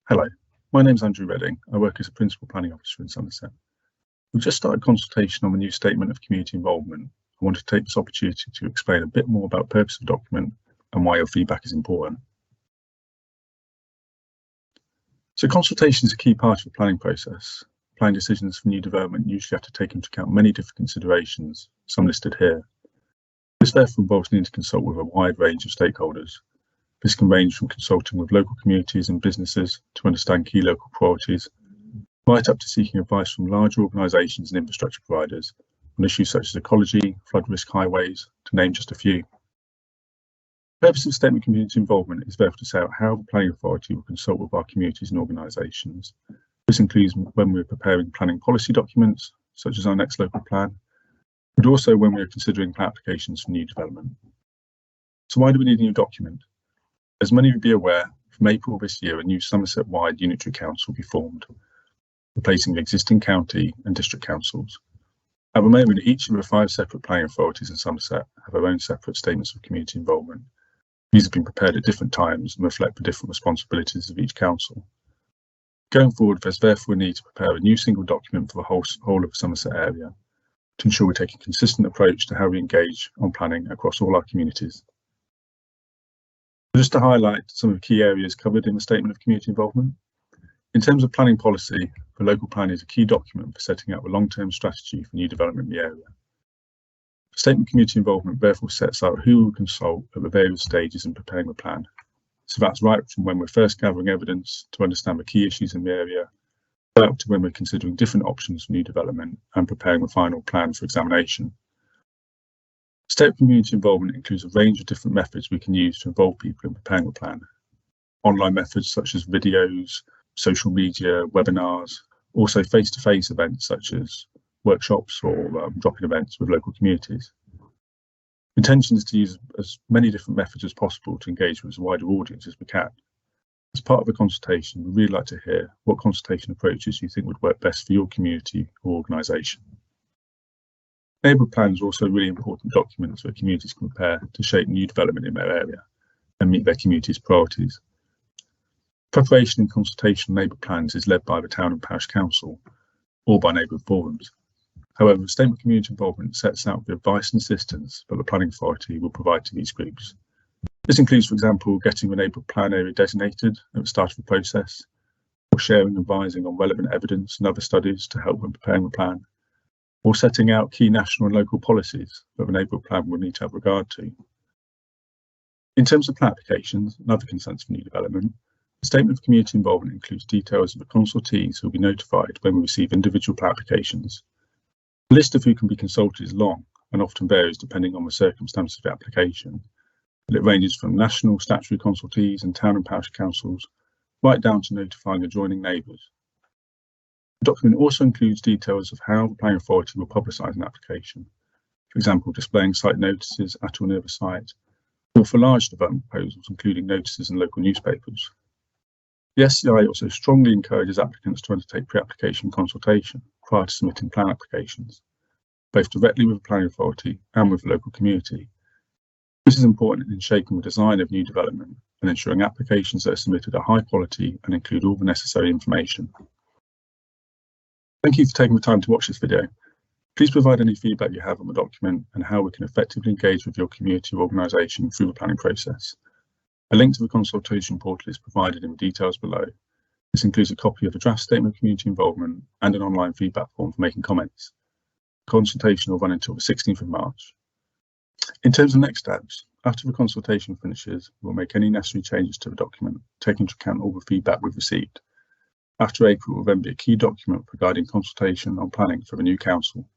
Hello, my name is Andrew Redding. I work as a Principal Planning Officer in Somerset. We've just started consultation on the new Statement of Community Involvement. I want to take this opportunity to explain a bit more about the purpose of the document and why your feedback is important. So consultation is a key part of the planning process. Planning decisions for new development usually have to take into account many different considerations, some listed here. This therefore involves needing to consult with a wide range of stakeholders. This can range from consulting with local communities and businesses to understand key local priorities, right up to seeking advice from larger organisations and infrastructure providers on issues such as ecology, flood risk highways, to name just a few. The purpose of Statement of Community Involvement is therefore to set out how the Planning Authority will consult with our communities and organisations. This includes when we're preparing planning policy documents, such as our next local plan, but also when we're considering plan applications for new development. So why do we need a new document? As many of you will be aware, from April this year, a new Somerset-wide unitary council will be formed, replacing the existing county and district councils. At the moment, each of the 5 separate planning authorities in Somerset have their own separate statements of community involvement. These have been prepared at different times and reflect the different responsibilities of each council. Going forward, there's therefore a need to prepare a new single document for the whole of the Somerset area to ensure we take a consistent approach to how we engage on planning across all our communities. Just to highlight some of the key areas covered in the Statement of Community Involvement. In terms of planning policy, the local plan is a key document for setting out a long-term strategy for new development in the area. The Statement of Community Involvement therefore sets out who will consult at the various stages in preparing the plan. So that's right from when we're first gathering evidence to understand the key issues in the area, right up to when we're considering different options for new development and preparing the final plan for examination. Statement of Community Involvement includes a range of different methods we can use to involve people in preparing the plan. Online methods such as videos, social media, webinars, also face-to-face events such as workshops or drop-in events with local communities. The intention is to use as many different methods as possible to engage with as wide an audience as we can. As part of the consultation, we'd really like to hear what consultation approaches you think would work best for your community or organisation. Neighbourhood plans are also really important documents where communities can prepare to shape new development in their area and meet their community's priorities. Preparation and consultation of neighbourhood plans is led by the Town and Parish Council or by neighbourhood forums. However, the Statement of Community Involvement sets out the advice and assistance that the Planning Authority will provide to these groups. This includes, for example, getting the neighbourhood plan area designated at the start of the process, or sharing and advising on relevant evidence and other studies to help when preparing the plan, or setting out key national and local policies that the neighbourhood plan will need to have regard to. In terms of plan applications and other consents for new development, the Statement of Community Involvement includes details of the consultees who will be notified when we receive individual plan applications. The list of who can be consulted is long and often varies depending on the circumstances of the application, and it ranges from national statutory consultees and town and parish councils right down to notifying adjoining neighbours. The document also includes details of how the Planning Authority will publicise an application, for example, displaying site notices at or near the site, or for large development proposals, including notices in local newspapers. The SCI also strongly encourages applicants to undertake pre-application consultation prior to submitting plan applications, both directly with the Planning Authority and with the local community. This is important in shaping the design of new development and ensuring applications that are submitted are high quality and include all the necessary information. Thank you for taking the time to watch this video. Please provide any feedback you have on the document and how we can effectively engage with your community or organisation through the planning process. A link to the consultation portal is provided in the details below. This includes a copy of the draft Statement of Community Involvement and an online feedback form for making comments. The consultation will run until the 16th of March. In terms of next steps, after the consultation finishes, we'll make any necessary changes to the document, taking into account all the feedback we've received. After April will then be a key document for guiding consultation on planning for the new council.